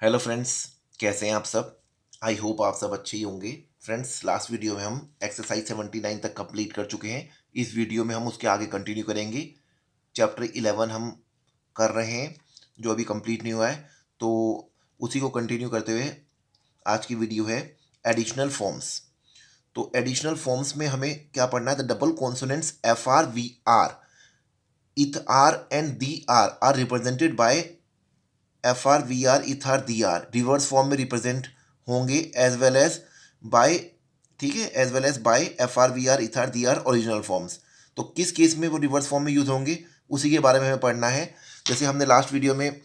Hello friends, कैसे हैं आप सब। आई होप आप सब अच्छे ही होंगे। फ्रेंड्स, लास्ट वीडियो में हम एक्सरसाइज 79 तक कंप्लीट कर चुके हैं। इस वीडियो में हम उसके आगे कंटिन्यू करेंगे। चैप्टर 11 हम कर रहे हैं, जो अभी कंप्लीट नहीं हुआ है। तो उसी को कंटिन्यू करते हुए आज की वीडियो है एडिशनल फॉर्म्स। तो एडिशनल फॉर्म्स में हमें क्या पढ़ना है? The double consonants F R V R, eth R and D R represented by F R V R, eth R, D R reverse form में रिप्रेजेंट होंगे एज वेल एज बाय, ठीक है, as well as by F R V R, eth R, D R original forms. तो किस case में वो reverse form में use होंगे उसी के बारे में हमें पढ़ना है। जैसे हमने लास्ट वीडियो में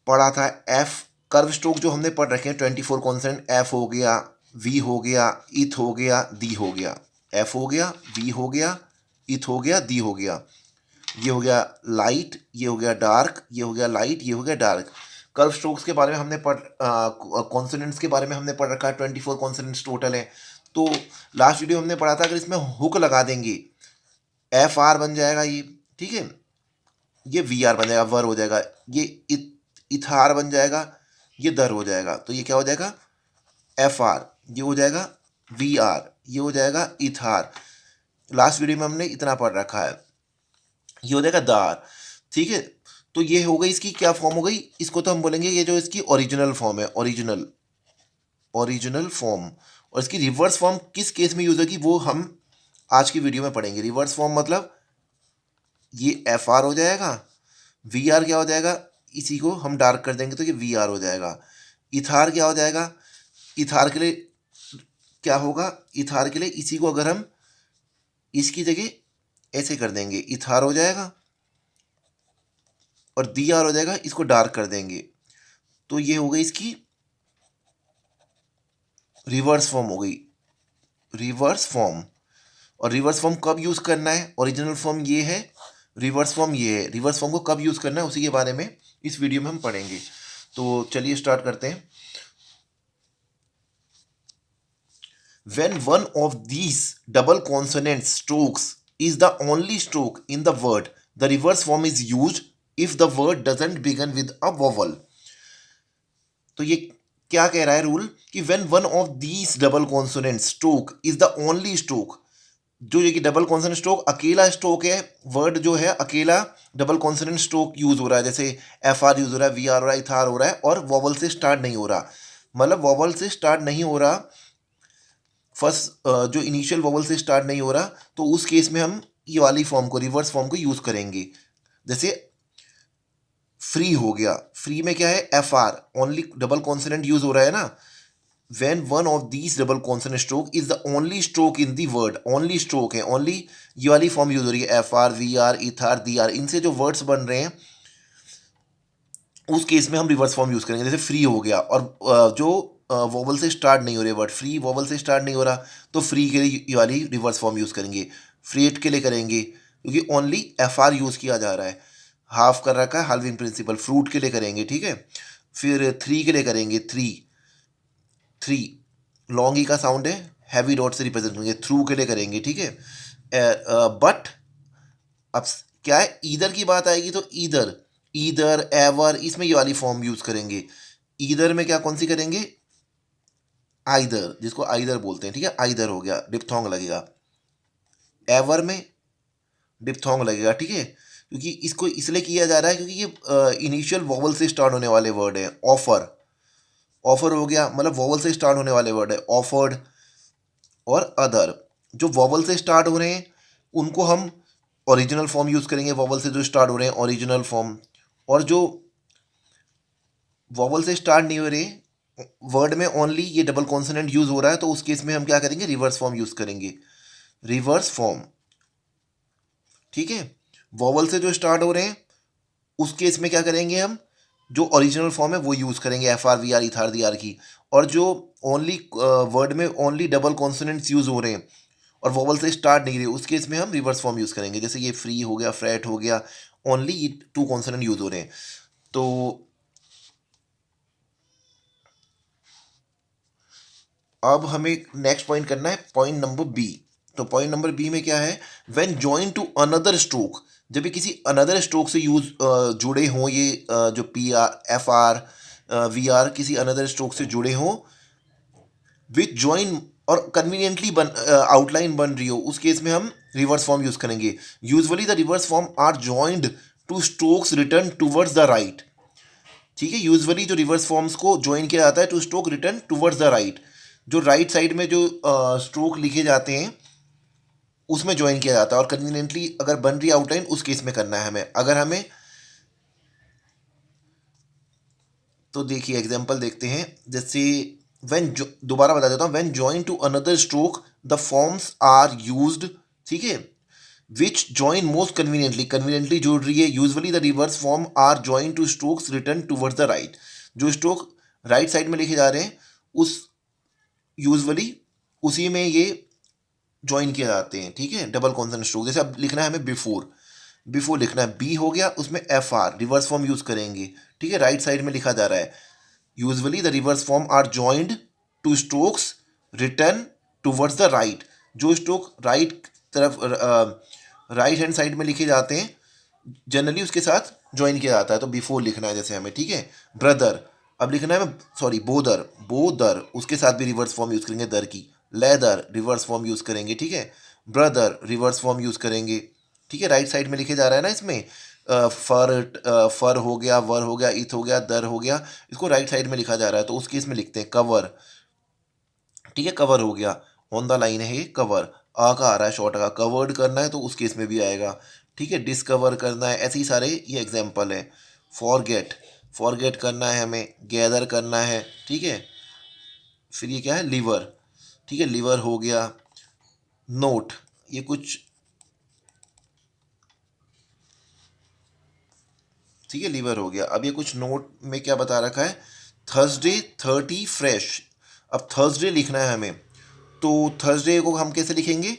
पढ़ा था एफ कर्व स्ट्रोक जो हमने पढ़ रखे हैं 24 कॉन्सेंट, एफ हो गया, वी हो गया, इथ हो गया, दी हो गया। एफ हो गया, वी हो गया, इथ हो गया, दी हो गया। ये हो गया लाइट, ये हो गया डार्क, ये हो गया लाइट, ये हो गया डार्क। कर्व स्ट्रोक्स के बारे में हमने पढ़, कॉन्सोनेंट्स के बारे में हमने पढ़ रखा है, 24 कॉन्सोनेंट्स टोटल है। तो लास्ट वीडियो हमने पढ़ा था अगर इसमें हुक लगा देंगे एफ आर बन जाएगा ये, ठीक है, ये वी आर बन जाएगा, वर हो जाएगा, ये इथार बन जाएगा, ये दर हो जाएगा। तो ये क्या हो जाएगा? एफ आर, ये हो जाएगा वी आर, ये हो जाएगा इथार। लास्ट वीडियो में हमने इतना पढ़ रखा है, ये हो जाएगा दार, ठीक है। तो ये हो गई इसकी क्या फॉर्म हो गई, इसको तो हम बोलेंगे ये जो इसकी ओरिजिनल फॉर्म है, ओरिजिनल ओरिजिनल फॉर्म। और इसकी रिवर्स फॉर्म किस केस में यूज होगी वो हम आज की वीडियो में पढ़ेंगे। रिवर्स फॉर्म मतलब ये एफ आर हो जाएगा, वी आर क्या हो जाएगा, इसी को हम डार्क कर देंगे तो ये वी आर हो जाएगा। इथार क्या हो जाएगा, इथार के लिए क्या होगा, इथार के लिए इसी को अगर हम इसकी जगह ऐसे कर देंगे, इथार हो जाएगा, और दी आर हो जाएगा, इसको डार्क कर देंगे तो ये हो गई इसकी रिवर्स फॉर्म हो गई, रिवर्स फॉर्म। और रिवर्स फॉर्म कब यूज करना है? ओरिजिनल फॉर्म ये है, रिवर्स फॉर्म ये है। रिवर्स फॉर्म को कब यूज करना है उसी के बारे में इस वीडियो में हम पढ़ेंगे। तो चलिए स्टार्ट करते हैं। When one of these double consonant strokes is the only stroke in the word, the reverse form is used if the word doesn't begin with a vowel. तो ये क्या कह रहा है रूल कि when one of these double consonant stroke is the only stroke, जो ये कि डबल कॉन्सोनेंट स्ट्रोक अकेला स्ट्रोक है, वर्ड जो है अकेला डबल कॉन्सोनेंट स्ट्रोक यूज हो रहा है, जैसे एफ आर यूज हो रहा है, वी आर हो रहा है, इथार हो रहा है, और वॉवल से स्टार्ट नहीं हो रहा। मतलब वॉवल से स्टार्ट नहीं हो रहा, फर्स्ट जो इनिशियल वॉवल से स्टार्ट नहीं हो रहा, तो उस केस में हम ये वाली फॉर्म को, रिवर्स फॉर्म को यूज करेंगे। जैसे फ्री हो गया, फ्री में क्या है, F R only double consonant use हो रहा है ना। when one of these double consonant stroke is the only stroke in the word, only stroke है, only ये वाली फॉर्म यूज हो रही है, F R, V R, eth R, D are, इनसे जो वर्ड्स बन रहे हैं उस केस में हम रिवर्स फॉर्म यूज करेंगे। जैसे फ्री हो गया, और जो वोवल से स्टार्ट नहीं हो रहे वर्ड, फ्री वोवल से स्टार्ट नहीं हो रहा, तो फ्री के लिए ये वाली रिवर्स फॉर्म यूज करेंगे। फ्रेट के लिए करेंगे क्योंकि ओनली एफ आर यूज किया जा रहा है, हाफ कर रखा है, हाल्विंग प्रिंसिपल। फ्रूट के लिए करेंगे, ठीक है। फिर थ्री के लिए करेंगे, थ्री, थ्री लॉन्ग ई का साउंड है, हैवी डॉट से रिप्रेजेंट करेंगे। थ्रू के लिए करेंगे, ठीक है। बट अब क्या है, ईदर की बात आएगी तो ईदर, ईदर, एवर, इसमें ये वाली फॉर्म यूज करेंगे। ईदर में क्या कौन सी करेंगे, आइदर, जिसको आइदर बोलते हैं, ठीक है, आइदर हो गया, डिप्थोंग लगेगा। एवर में डिप्थोंग लगेगा, ठीक है, क्योंकि इसको इसलिए किया जा रहा है क्योंकि ये इनिशियल वॉवल से स्टार्ट होने वाले वर्ड है। ऑफर, ऑफर हो गया, मतलब वॉवल से स्टार्ट होने वाले वर्ड है, ऑफर्ड। और अदर, जो वॉवल से स्टार्ट हो रहे हैं उनको हम ओरिजिनल फॉर्म यूज करेंगे, वॉवल से जो स्टार्ट हो रहे हैं ओरिजिनल फॉर्म। और जो वॉवल से स्टार्ट नहीं हो रहे वर्ड में ओनली ये डबल कॉन्सोनेंट यूज हो रहा है, तो उस केस में हम क्या करेंगे, रिवर्स फॉर्म यूज करेंगे, रिवर्स फॉर्म, ठीक है। वॉवल से जो स्टार्ट हो रहे हैं उस केस में क्या करेंगे, हम जो ओरिजिनल फॉर्म है वो यूज करेंगे, F R, V R, eth R, D R की। और जो ओनली वर्ड में ओनली डबल कॉन्सोनेंट्स यूज हो रहे हैं और वॉवल से स्टार्ट नहीं रहे, उस केस में हम रिवर्स फॉर्म यूज करेंगे। जैसे ये फ्री हो गया, फ्रैट हो गया, ओनली ये टू कॉन्सोनेंट यूज हो रहे हैं। तो अब हमें नेक्स्ट पॉइंट करना है, पॉइंट नंबर बी। तो पॉइंट नंबर बी में क्या है, when join to another stroke, जब ये किसी अनदर स्ट्रोक से यूज जुड़े हों, ये जो P R, F R, V R किसी अनदर स्ट्रोक से जुड़े हों, विच ज्वाइन और कन्वीनियंटली आउटलाइन बन रही हो, उस केस में हम रिवर्स फॉर्म यूज करेंगे. Usually the reverse form are joined to strokes return towards the right. ठीक है, यूजुअली जो रिवर्स फॉर्म्स को ज्वाइन किया जाता है two stroke return towards the right, जो राइट साइड में जो स्ट्रोक लिखे जाते हैं उसमें ज्वाइन किया जाता है. और कन्वीनियंटली अगर बन रही आउटलाइन उस केस में करना है हमें. अगर हमें, तो देखिए एग्जांपल देखते हैं. जैसे व्हेन, दोबारा बता देता हूँ, when join to another stroke the forms are used. ठीक है, which join most conveniently, conveniently जोड़ रही है. Usually the reverse form are join to strokes return towards the right, जो स्ट्रोक राइट साइड में लिखे जा रहे हैं उस यूजुअली उसी में ये ज्वाइन किए जाते हैं. ठीक है, डबल कॉन्सोनेंट स्ट्रोक. जैसे अब लिखना है हमें बिफोर, बिफोर लिखना है, बी हो गया, उसमें F R reverse form use करेंगे. ठीक है, राइट साइड में लिखा जा रहा है. Usually the reverse form are joined to strokes return towards the right, जो स्ट्रोक राइट तरफ राइट हैंड साइड में लिखे जाते हैं जनरली उसके साथ ज्वाइन किया जाता है. तो बिफोर लिखना है जैसे हमें. ठीक है, ब्रदर, अब लिखना है, सॉरी, बोदर, बोदर, उसके साथ भी रिवर्स फॉर्म यूज करेंगे दर की. लेदर रिवर्स फॉर्म यूज करेंगे. ठीक है, ब्रदर रिवर्स फॉर्म यूज करेंगे. ठीक है, राइट साइड में लिखे जा रहा है ना इसमें. फर हो गया, वर हो गया, इथ हो गया, दर हो गया, इसको राइट साइड में लिखा जा रहा है तो उस केस में लिखते हैं कवर. ठीक है, कवर हो गया, ऑन द लाइन है ये कवर. आ का आ रहा है शॉर्ट का, कवर्ड करना है तो उस केस में भी आएगा. ठीक है, डिस्कवर करना है, ऐसे ही सारे ये एग्जाम्पल है. फॉरगेट, फॉरगेट करना है हमें, गैदर करना है. ठीक है, फिर ये क्या है, लीवर. ठीक है, लीवर हो गया. नोट, ये कुछ, ठीक है, लीवर हो गया. अब ये कुछ नोट में क्या बता रखा है, थर्सडे 30 फ्रेश. अब थर्सडे लिखना है हमें, तो थर्सडे को हम कैसे लिखेंगे,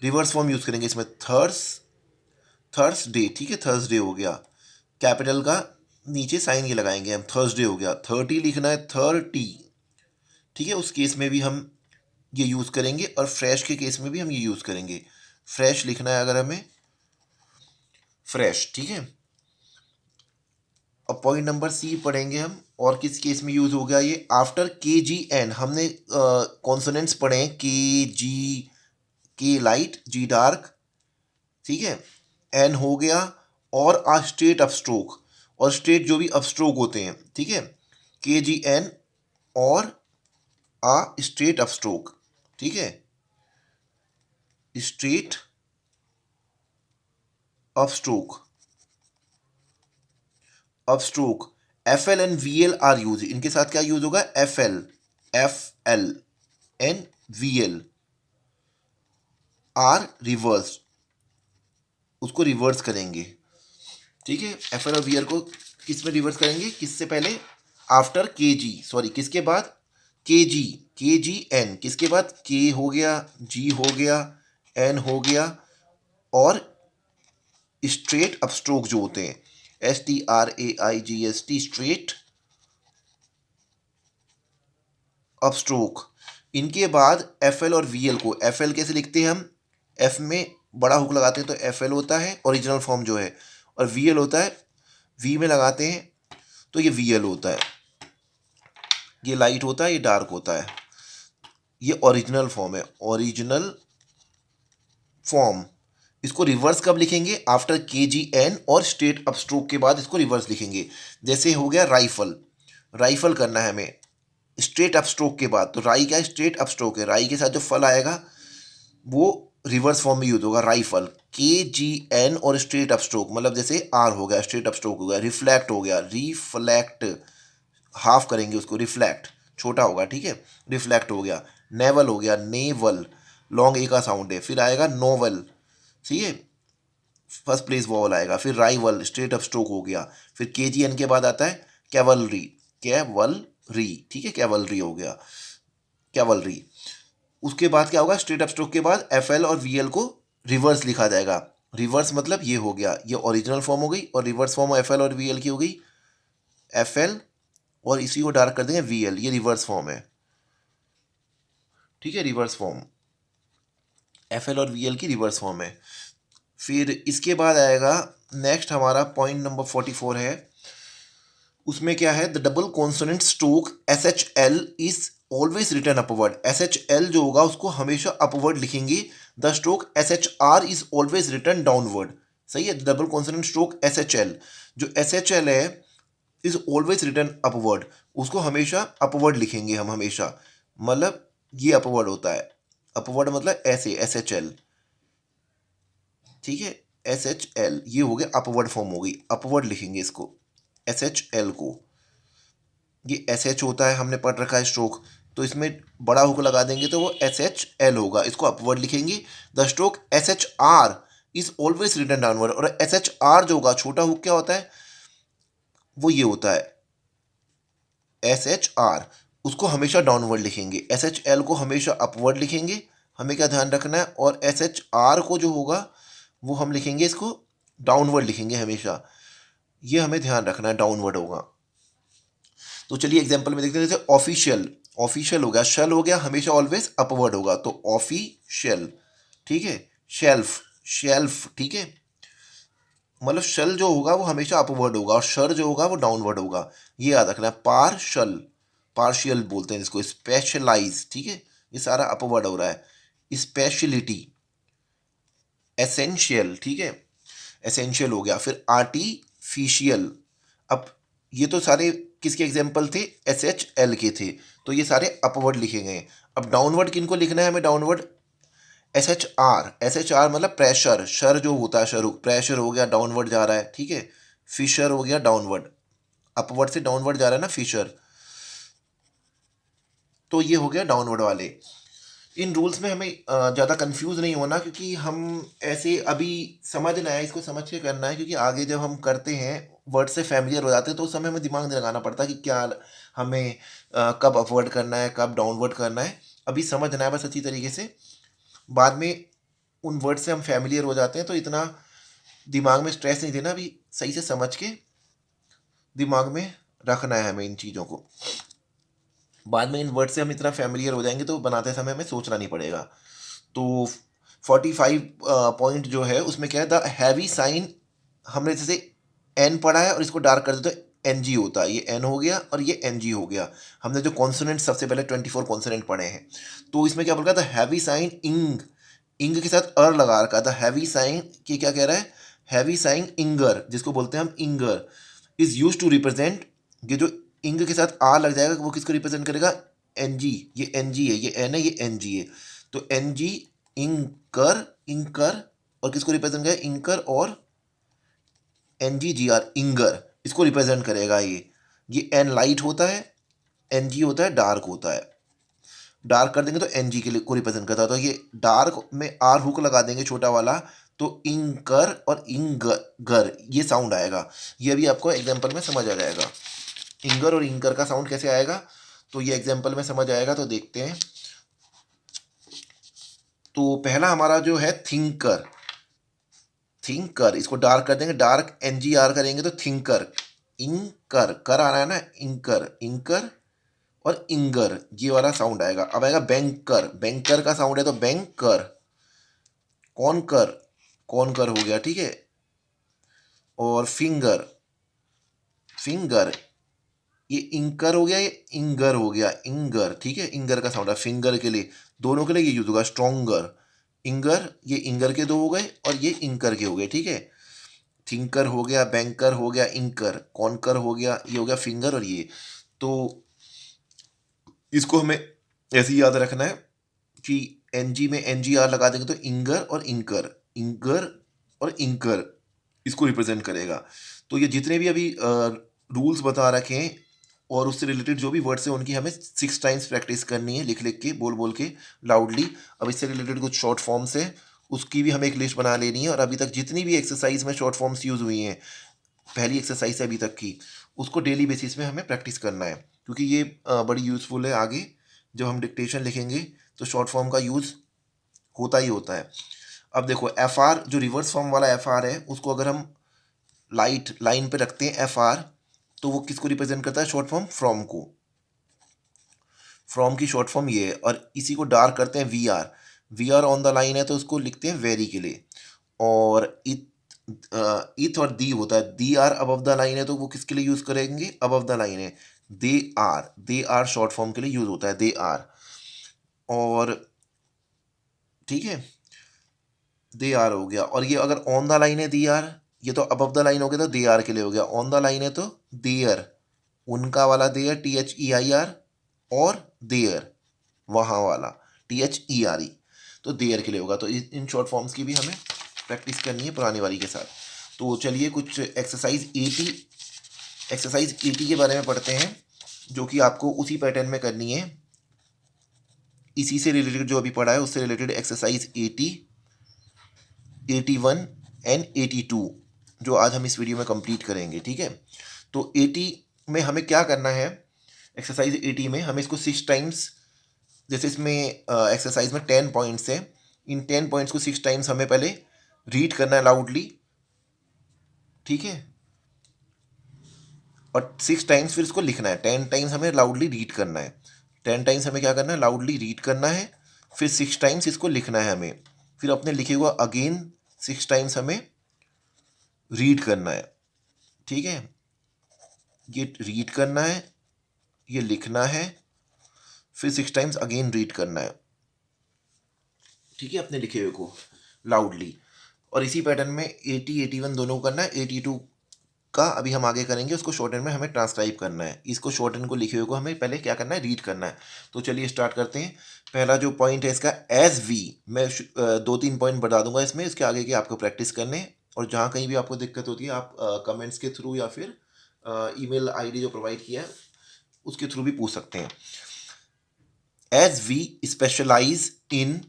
रिवर्स फॉर्म यूज करेंगे इसमें, थर्सडे. ठीक है, थर्सडे हो गया, कैपिटल का नीचे साइन ये लगाएंगे हम, थर्सडे हो गया. 30 लिखना है, 30. ठीक है, उस केस में भी हम ये यूज़ करेंगे और फ्रेश के केस में भी हम ये यूज़ करेंगे. फ्रेश लिखना है अगर हमें, फ्रेश. ठीक है, अब पॉइंट नंबर सी पढ़ेंगे हम, और किस केस में यूज़ हो गया ये, आफ्टर के जी एन. हमने कॉन्सोनेंट्स पढ़े हैं, के जी, के लाइट, जी डार्क. ठीक है, एन हो गया, और आ स्ट्रेट अप स्ट्रोक, और स्ट्रेट जो भी अप स्ट्रोक होते हैं. ठीक है, के जी एन और आ स्ट्रेट अप स्ट्रोक. ठीक है, straight up stroke, up stroke. F L and V L R use, इनके साथ क्या यूज होगा, F L and V L R reverse, उसको रिवर्स करेंगे. ठीक है, एफ एल और वी एल को किस में रिवर्स करेंगे, किससे पहले, आफ्टर के जी, सॉरी किसके बाद, के जी एन, किसके बाद, के हो गया, जी हो गया, एन हो गया, और स्ट्रेट अप स्ट्रोक जो होते हैं, STRAIGST, स्ट्रेट अप स्ट्रोक. इनके बाद एफ एल और वी एल को, एफ एल कैसे लिखते हैं हम, एफ में बड़ा हुक लगाते हैं तो एफ एल होता है ओरिजिनल फॉर्म जो है, और वी एल होता है, वी में लगाते हैं तो ये वी एल होता है. ये लाइट होता है, ये डार्क होता है, ये ओरिजिनल फॉर्म है, ओरिजिनल फॉर्म. इसको रिवर्स कब लिखेंगे, आफ्टर के जी एन और स्ट्रेट अप स्ट्रोक के बाद इसको रिवर्स लिखेंगे. जैसे हो गया राइफल, राइफल करना है हमें स्ट्रेट अप स्ट्रोक के बाद, तो राई क्या है, स्ट्रेट अप स्ट्रोक है, राई के साथ जो फल आएगा वो रिवर्स फॉर्म में यूज होगा, राइफल. के जी एन और स्ट्रेट अप स्ट्रोक, मतलब जैसे आर हो गया, स्ट्रेट अप स्ट्रोक हो गया. रिफ्लेक्ट हो गया, रिफ्लेक्ट, हाफ करेंगे उसको, रिफ्लेक्ट छोटा होगा. ठीक है, रिफ्लेक्ट हो गया. नेवल हो गया, नेवल, लॉन्ग ए का साउंड है. फिर आएगा नोवल. ठीक है, फर्स्ट प्लेस वॉवल आएगा. फिर राइवल, स्ट्रेट अप स्ट्रोक हो गया. फिर के जी एन के बाद आता है कैवलरी, कैवलरी. ठीक है, कैवलरी हो गया, कैवलरी. उसके बाद क्या होगा, स्ट्रेट अप स्ट्रोक के बाद एफ एल और वी एल को रिवर्स लिखा जाएगा. रिवर्स मतलब ये हो गया, ये ओरिजिनल फॉर्म हो गई, और रिवर्स फॉर्म एफ एल और वी एल की हो गई, एफ एल और इसी को डार्क कर देंगे वी एल, ये रिवर्स फॉर्म है. ठीक है, रिवर्स फॉर्म, एफ एल और वी एल की रिवर्स फॉर्म है. फिर इसके बाद आएगा नेक्स्ट हमारा पॉइंट नंबर 44 है, उसमें क्या है, the double consonant stroke S H L is always return upward. S H L जो होगा उसको हमेशा अपवर्ड लिखेंगे। The stroke S H R is always return downward. सही है, double consonant stroke S H L, जो एस एच एल है is always return upward, उसको हमेशा अपवर्ड लिखेंगे हम हमेशा। मतलब ये अपवर्ड होता है, अपवर्ड मतलब ऐसे एस एच एल, ठीक है। एस एच एल ये हो गया अपवर्ड फॉर्म हो गई, अपवर्ड लिखेंगे इसको एस एच एल को। ये एस एच होता है, हमने पढ़ रखा है स्ट्रोक, तो इसमें बड़ा हुक लगा देंगे तो वो एस एच एल होगा, इसको अपवर्ड लिखेंगे। The stroke S H R is always return downward, और एस एच आर जो होगा छोटा हुक क्या होता है, वो ये होता है एस एच आर, उसको हमेशा डाउनवर्ड लिखेंगे। एस एच एल को हमेशा अपवर्ड लिखेंगे, हमें क्या ध्यान रखना है, और एस एच आर को जो होगा वो हम लिखेंगे इसको डाउनवर्ड लिखेंगे हमेशा, ये हमें ध्यान रखना है, डाउनवर्ड होगा। तो चलिए एग्जांपल में देखते हैं, जैसे ऑफिशियल, ऑफिशियल हो गया, शल हो गया, हमेशा ऑलवेज अपवर्ड होगा, तो ऑफिशियल, ठीक है। शेल्फ, शेल्फ, ठीक है, मतलब शल जो होगा वो हमेशा अपवर्ड होगा, और शर जो होगा वो डाउनवर्ड होगा, ये याद रखना है। पार्शल, पार्शियल बोलते हैं इसको, स्पेशलाइज, ठीक है, ये सारा अपवर्ड हो रहा है। स्पेशलिटी, एसेंशियल, ठीक है, एसेंशियल हो गया। फिर आर्टिफिशियल, अब ये तो सारे किसके एग्जाम्पल थे, एस एच एल के थे, तो ये सारे अपवर्ड लिखे गए। अब डाउनवर्ड किनको लिखना है हमें, downward S H R, S H R मतलब प्रेशर, शर जो होता है शर, प्रेशर हो गया डाउनवर्ड जा रहा है, ठीक है। फिशर हो गया डाउनवर्ड, अपवर्ड से डाउनवर्ड जा रहा है ना फिशर, तो ये हो गया डाउनवर्ड वाले। इन रूल्स में हमें ज़्यादा कंफ्यूज नहीं होना, क्योंकि हम ऐसे अभी समझना है, इसको समझ के करना है, क्योंकि आगे जब हम करते हैं वर्ड से फैमिलियर हो जाते हैं तो उस समय हमें दिमाग नहीं लगाना पड़ता कि क्या हमें कब अपवर्ड करना है कब डाउनवर्ड करना है। अभी समझना है बस अच्छी तरीके से, बाद में उन वर्ड से हम फैमिलियर हो जाते हैं तो इतना दिमाग में स्ट्रेस नहीं देना, अभी सही से समझ के दिमाग में रखना है हमें इन चीज़ों को। बाद में इन वर्ड से हम इतना फैमिलियर हो जाएंगे तो बनाते समय हमें सोचना नहीं पड़ेगा। तो 45 पॉइंट जो है उसमें क्या है, द हैवी साइन, हमने जैसे एन पढ़ा है और इसको डार्क कर दे तो एन जी होता है, ये एन हो गया और ये एन जी हो गया। हमने जो कॉन्सोनेंट सबसे पहले 24 कॉन्सोनेंट पढ़े हैं, तो इसमें क्या बोल रहा है, द हैवी साइन इंग, इंग के साथ अर लगा रखा है, द हैवी साइन की क्या कह रहा है, हैवी साइन इंगर, जिसको बोलते हैं हम इंगर, इज यूज टू रिप्रेजेंट, ये जो इंग के साथ आ लग जाएगा वो किसको रिप्रेजेंट करेगा, एन जी, ये एन जी है, ये एन है, ये एन जी है, तो एन जी इंकर, इंकर, और किसको रिप्रेजेंट करेगा, इंकर और एन जी जी आर, इंगर, इसको रिप्रेजेंट करेगा ये एन लाइट होता है, एन जी होता है डार्क होता है, डार्क कर देंगे तो एन जी के लिए को रिप्रेजेंट करता है, तो ये डार्क में आर हुक लगा देंगे छोटा वाला, तो इंकर और इंगर ये साउंड आएगा। ये भी आपको एग्जाम्पल में समझ आ जाएगा, इंगर और इंकर का साउंड कैसे आएगा, तो ये एग्जाम्पल में समझ आएगा, तो देखते हैं। तो पहला हमारा जो है थिंकर, थिंकर, इसको डार्क कर देंगे, डार्क एन जी आर करेंगे तो थिंकर, इंकर, कर आ रहा है ना, इंकर, इंकर और इंगर, ये वाला साउंड आएगा। अब आएगा बैंकर, बैंकर का साउंड है तो बैंकर, कॉनकर, कॉनकर हो गया, ठीक है, और फिंगर, फिंगर, ये इंकर हो गया, ये इंगर हो गया, इंगर, ठीक है, इंगर का साउंड है फिंगर के लिए, दोनों के लिए ये यूज होगा, स्ट्रोंगर, इंगर, ये इंगर के दो हो गए और ये इंकर के हो गए, ठीक है। थिंकर हो गया, बैंकर हो गया, इंकर, कॉनकर हो गया, ये हो गया फिंगर, और ये, तो इसको हमें ऐसे ही याद रखना है कि एन जी में एन जी आर लगा देंगे तो इंगर और इंकर, इंगर और इंकर इसको रिप्रेजेंट करेगा। तो ये जितने भी अभी रूल्स बता रखे हैं और उससे रिलेटेड जो भी वर्ड्स हैं उनकी हमें 6 टाइम्स प्रैक्टिस करनी है, लिख लिख के, बोल बोल के, लाउडली। अब इससे रिलेटेड कुछ शॉर्ट फॉर्म्स है, उसकी भी हमें एक लिस्ट बना लेनी है, और अभी तक जितनी भी एक्सरसाइज में शॉर्ट फॉर्म्स यूज़ हुई हैं, पहली एक्सरसाइज से अभी तक की, उसको डेली बेसिस में हमें प्रैक्टिस करना है, क्योंकि ये बड़ी यूज़फुल है। आगे जब हम डिक्टेशन लिखेंगे तो शॉर्ट फॉर्म का यूज़ होता ही होता है। अब देखो एफ आर, जो रिवर्स फॉर्म वाला एफ आर है, उसको अगर हम लाइट लाइन पे रखते हैं एफ आर, तो वो किसको रिप्रेजेंट करता है, शॉर्ट फॉर्म फ्रॉम को, फ्रॉम की शॉर्ट फॉर्म ये है। और इसी को डार्क करते हैं V R, V R on the line है तो उसको लिखते हैं वेरी के लिए। और इथ और दी होता है, दी आर अबव द लाइन है तो वो किसके लिए यूज करेंगे, अबव द लाइन है, दे आर शॉर्ट फॉर्म के लिए यूज होता है, दे आर। और ठीक है, दे आर हो गया। और ये अगर ऑन द लाइन है दी आर, ये तो अबव द लाइन हो गया तो दे आर के लिए हो गया, ऑन द लाइन है तो देयर, उनका वाला देयर THEIR, और देयर वहाँ वाला THERE, तो देयर के लिए होगा। तो इन शॉर्ट फॉर्म्स की भी हमें प्रैक्टिस करनी है पुरानी वाली के साथ। तो चलिए कुछ एक्सरसाइज 80 के बारे में पढ़ते हैं, जो कि आपको उसी पैटर्न में करनी है, इसी से रिलेटेड जो अभी पढ़ा है उससे रिलेटेड एक्सरसाइज 80, 81 एंड 82 जो आज हम इस वीडियो में कंप्लीट करेंगे। ठीक है, तो 80 में हमें क्या करना है, एक्सरसाइज 80 में हमें इसको 6 टाइम्स, जैसे इसमें एक्सरसाइज में 10 पॉइंट्स हैं, इन 10 पॉइंट्स को 6 टाइम्स हमें पहले रीड करना है लाउडली। ठीक है, और 6 टाइम्स फिर इसको लिखना है, 10 टाइम्स हमें लाउडली रीड करना है, 10 टाइम्स हमें क्या करना है, लाउडली रीड करना है, फिर 6 टाइम्स इसको लिखना है हमें, फिर अपने लिखे हुआ अगेन 6 टाइम्स हमें रीड करना है। ठीक है, ये रीड करना है, ये लिखना है, फिर 6 टाइम्स अगेन रीड करना है। ठीक है, अपने लिखे हुए को लाउडली। और इसी पैटर्न में 80 81 दोनों को करना है, 82 का अभी हम आगे करेंगे, उसको शॉर्ट हैंड में हमें ट्रांसक्राइब करना है, इसको शॉर्ट हैंड को लिखे हुए को हमें पहले क्या करना है, रीड करना है। तो चलिए स्टार्ट करते हैं। पहला जो पॉइंट है इसका एज वी, मैं 2-3 पॉइंट बता दूंगा इसमें, इसके आगे की आपको प्रैक्टिस करने, और जहाँ कहीं भी आपको दिक्कत होती है आप कमेंट्स के थ्रू या फिर ईमेल आईडी जो प्रोवाइड किया है उसके थ्रू भी पूछ सकते हैं। एज वी स्पेशलाइज इन,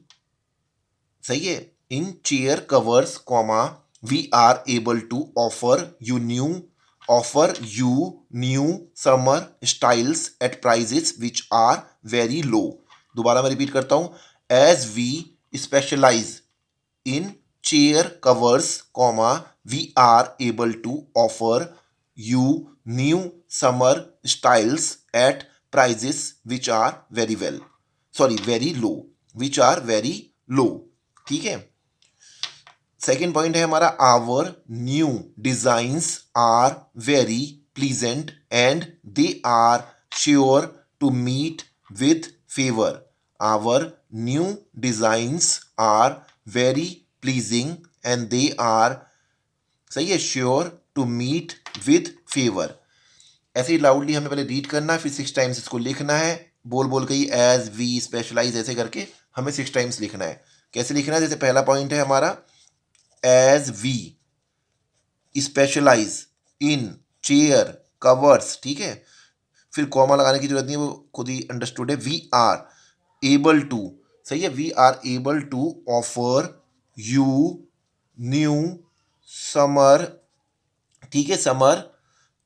सही है, in chair covers comma we are able to offer you new summer styles at prices which are very low. दोबारा मैं रिपीट करता हूं, as we specialise in chair covers comma we are able to offer you new summer styles at prices which are very low, which are very low. ठीक है, second point है हमारा, our new designs are very pleasant and they are sure to meet with favour. Our new designs are very pleasing and they are, सही है, sure to meet with favour. ऐसे ही loudly हमें पहले read करना है, फिर 6 टाइम्स इसको लिखना है, बोल बोल के ही, एज वी स्पेशलाइज ऐसे करके हमें 6 टाइम्स लिखना है। कैसे लिखना है, जैसे पहला पॉइंट है हमारा, as we specialise in chair covers, ठीक है, फिर कॉमा लगाने की जरूरत नहीं है, वो खुद ही अंडरस्टूड है, वी आर एबल टू, सही है, we are able to offer you new summer, ठीक है, summer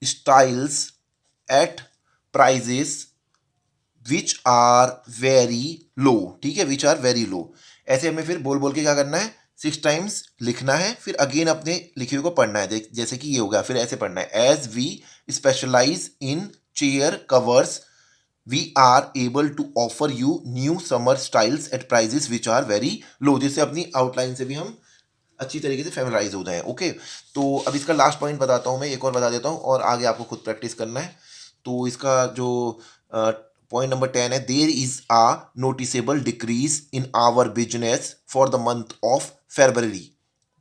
styles at prices which are very low, ठीक है, विच आर वेरी लो। ऐसे हमें फिर बोल बोल के क्या करना है, 6 टाइम्स लिखना है, फिर अगेन अपने लिखे हुए को पढ़ना है, जैसे कि ये होगा, फिर ऐसे पढ़ना है, as we specialise in chair covers we are able to offer you new summer styles at prices which are very low, जिससे अपनी आउटलाइन से भी हम अच्छी तरीके से फेमिलाइज हो जाएं। ओके, तो अब इसका लास्ट पॉइंट बताता हूँ मैं, एक और बता देता हूँ, और आगे आपको खुद प्रैक्टिस करना है। तो इसका जो पॉइंट नंबर 10 है, there is a noticeable decrease in our business for the month of February,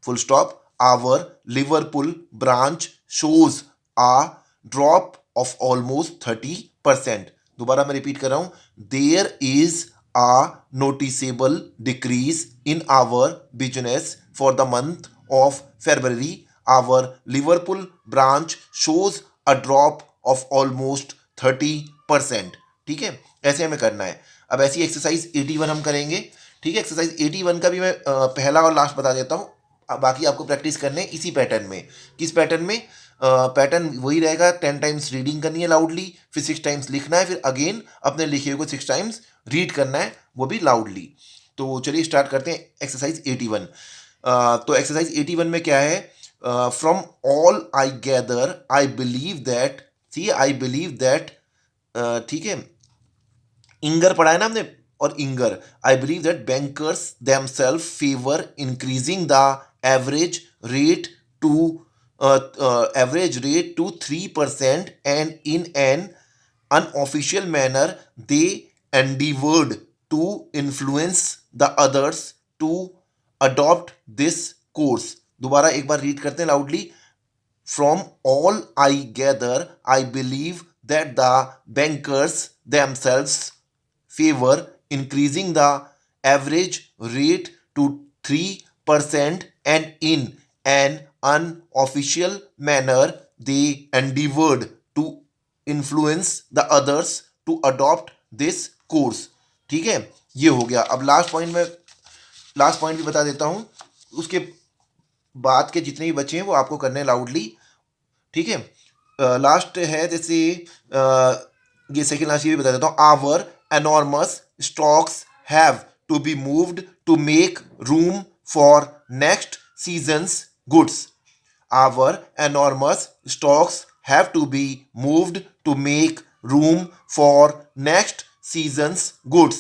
full stop, our Liverpool branch shows a drop of almost 30%। दोबारा मैं रिपीट कर रहा हूं, there is a noticeable decrease in our business for the month of February, our Liverpool branch shows a drop of almost 30%। ठीक है, ऐसे हमें करना है। अब ऐसी एक्सरसाइज 81 हम करेंगे। ठीक है, एक्सरसाइज 81 का भी मैं पहला और लास्ट बता देता हूँ, बाकी आपको प्रैक्टिस करने इसी पैटर्न में। किस पैटर्न में, पैटर्न वही रहेगा, 10 टाइम्स रीडिंग करनी है लाउडली, फिर 6 टाइम्स लिखना है, फिर अगेन अपने लिखे हुए को 6 टाइम्स रीड करना है, वो भी लाउडली। तो चलिए स्टार्ट करते हैं एक्सरसाइज 81। तो एक्सरसाइज 81 में क्या है, from all I gather I believe that, see I believe that, ठीक है, इंगर पढ़ा है ना हमने, और इंगर, I believe that bankers themselves favour increasing the average rate average rate to 3%, and in an unofficial manner they endeavored to influence the others to adopt this course. दोबारा एक बार रीड करते हैं loudly. From all I gather, I believe that the bankers themselves favor increasing the average rate to 3%, and in an unofficial manner they endeavored to influence the others to adopt this course. ठीक है, ये हो गया. अब last point भी बता देता हूं, उसके बाद के जितने भी बचे हैं वो आपको करने लाउडली. ठीक है, लास्ट है जैसे ये सेकेंड लास्ट ये भी बता देता हूँ. Our enormous stocks have to be moved to make room for next season's goods. Our enormous stocks have to be moved to make room for next season's goods.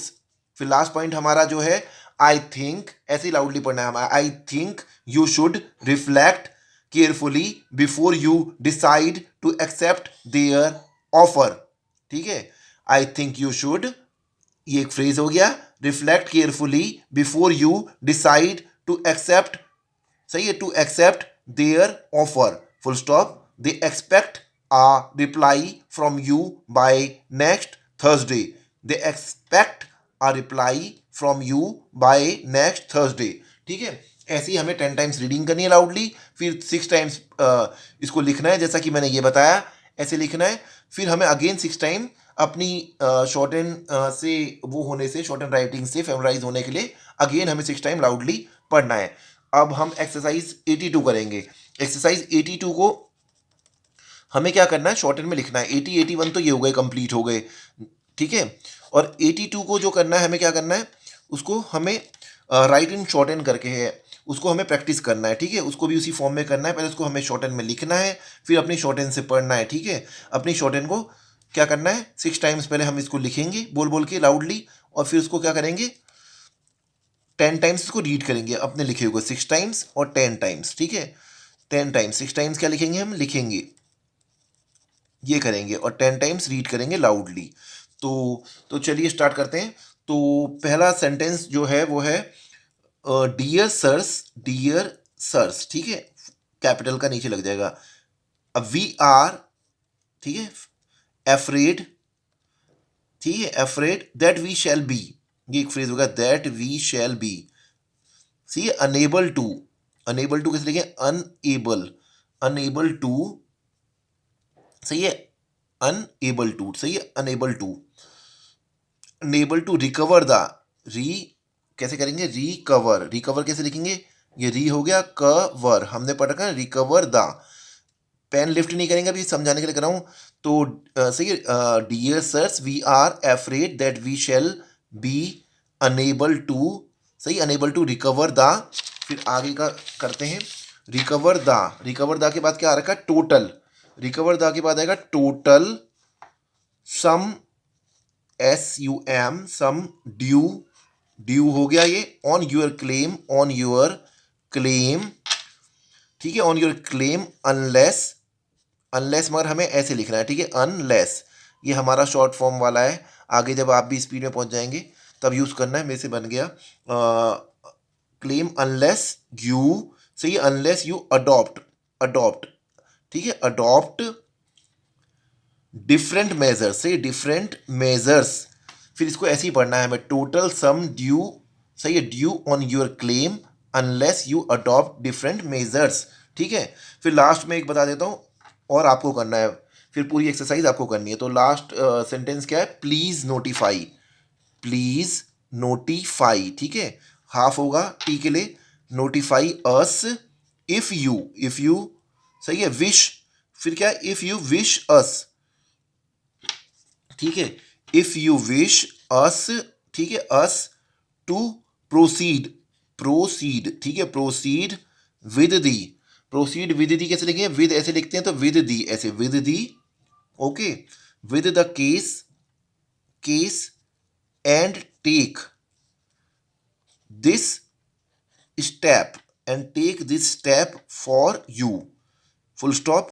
फिर last point हमारा जो है, I think, ऐसे ही loudly पढ़ना है हमारा. I think you should reflect carefully before you decide to accept their offer. ठीक है, आई थिंक यू शुड, ये एक फ्रेज हो गया. Reflect carefully before you decide to accept, सही है, to accept their offer, full stop. They expect a reply from you by next Thursday. They expect a reply from you by next Thursday. ठीक है, ऐसे ही हमें 10 times reading करनी है loudly. फिर 6 times इसको लिखना है जैसा कि मैंने ये बताया, ऐसे लिखना है. फिर हमें अगेन 6 टाइम अपनी शॉर्ट एंड से वो होने से, शॉर्ट एंड राइटिंग से फेमराइज होने के लिए अगेन हमें 6 टाइम लाउडली पढ़ना है. अब हम एक्सरसाइज 82 करेंगे. एक्सरसाइज 82 को हमें क्या करना है, शॉर्ट एंड में लिखना है. 80 81 तो ये हो गए, कंप्लीट हो गए. ठीक है, और 82 को जो करना है, हमें क्या करना है, उसको हमें राइट इन शॉर्ट एंड करके है, उसको हमें प्रैक्टिस करना है. ठीक है, उसको भी उसी फॉर्म में करना है. पहले उसको हमें शॉर्ट एंड में लिखना है, फिर अपनी शॉर्ट एंड से पढ़ना है. ठीक है, अपनी शॉर्ट एंड को क्या करना है, 6 टाइम्स पहले हम इसको लिखेंगे बोल बोल के लाउडली, और फिर उसको क्या करेंगे, 10 टाइम्स इसको रीड करेंगे अपने लिखे हुए 6 टाइम्स और 10 टाइम्स. ठीक है, 10 टाइम्स, 6 टाइम्स क्या लिखेंगे, हम लिखेंगे ये करेंगे, और 10 टाइम्स रीड करेंगे लाउडली. तो चलिए स्टार्ट करते हैं. तो पहला सेंटेंस जो है वो है डियर सर्स, डियर सर्स. ठीक है, कैपिटल का नीचे लग जाएगा. अब वी आर, ठीक है, एफ्रेड, ठीक है, afraid that we shall be, ये एक फ्रेज होगा, that we shall be. See, unable to, unable to कैसे लिखें, अनएबल, अनएबल टू, सही है, अनएबल टू, सही है, unable to. Unable to recover the, re कैसे करेंगे, रिकवर, रिकवर कैसे लिखेंगे, ये री हो गया, कवर, हमने पढ़ रखा है रिकवर द. पेन लिफ्ट नहीं करेंगे, अभी समझाने के लिए कर रहा हूं. तो सही है, dear sirs we are afraid that we shall be unable to, सही, अनेबल टू रिकवर द. फिर आगे का करते हैं, रिकवर द, रिकवर द के बाद क्या आ रखा है, टोटल, रिकवर द के बाद आएगा total sum, SUM, sum due, due हो गया ये, on your claim, on your claim. ठीक है, on your claim, unless, unless मगर हमें ऐसे लिखना है. ठीक है, अनलेस, ये हमारा शॉर्ट फॉर्म वाला है. आगे जब आप भी स्पीड में पहुंच जाएंगे तब यूज़ करना है, मेरे से बन गया क्लेम अनलेस यू, सही, अनलेस यू अडॉप्ट, अडॉप्ट, ठीक है, अडॉप्ट डिफरेंट मेजर्स, सही, डिफरेंट मेजर्स. फिर इसको ऐसे ही पढ़ना है हमें, टोटल सम ड्यू, सही है, due on your claim unless you adopt different measures. ठीक है, फिर लास्ट में एक बता देता हूँ और आपको करना है, फिर पूरी एक्सरसाइज आपको करनी है. तो लास्ट सेंटेंस क्या है, प्लीज नोटिफाई, प्लीज नोटिफाई. ठीक है, हाफ होगा टी के लिए, notify us if you, if you, सही है, विश, फिर क्या है, इफ यू विश अस. ठीक है, इफ यू विश अस, ठीक है, अस टू प्रोसीड, प्रोसीड, ठीक है, proceed with the, proceed with the कैसे लिखेंगे, विद ऐसे लिखते हैं तो विद दी, ऐसे with the. Okay, with the case, case and take this step, and take this step for you. Full stop.